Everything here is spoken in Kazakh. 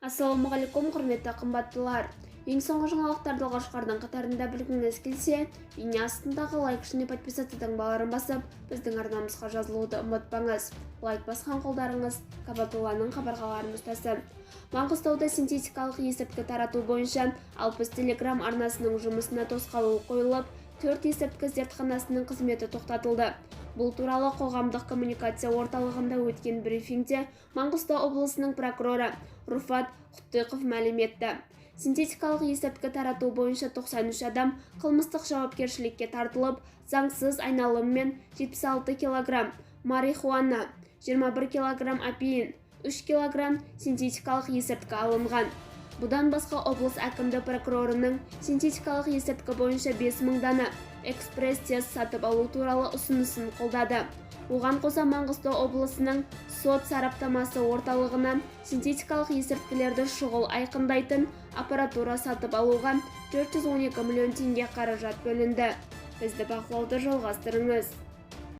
Ассалаумағалейкум, құрметті қымбаттылар. Ең соңғы жаңалықтарды алғашқылардың қатарында білгіңіз келсе, бейне астындағы лайк және подписаться таңбаларын басып, біздің арнамызға жазылуды ұмытпаңыз. Лайк басқан қолдарыңыз Кабатулланың хабарғаларын ұстасын. Маңғыстауда синтетикалық есірткі тарату бойынша 60 телеграм арнасының жұмысына тосқауыл қойылып, 4 есірткі зертханасының қызметі тоқтатылды. Бұл туралы қоғамдық коммуникация орталығында өткен брифингте Маңғыстау облысының прокуроры Руфат Құттықов мәлім етті. Синтетикалық есірткі тарату бойынша 93 адам қылмыстық жауапкершілікке тартылып, заңсыз айналыммен 76 кг марихуана, 21 кг апиын, 3 кг синтетикалық есірткі алынған. Бұдан басқа облыс әкімді прокурорының синтетикалық есірткі бойынша 5000 дана экспресс-тест сатып алу туралы ұсынысын қолдады. Оған қоса Маңғыстау облысының сот сараптамасы орталығынан синтетикалық есірткілерді шұғыл айқындайтын аппаратура сатып алуға 412 миллион теңге қаражат бөлінді. Бізді бақылауды жалғастырыңыз.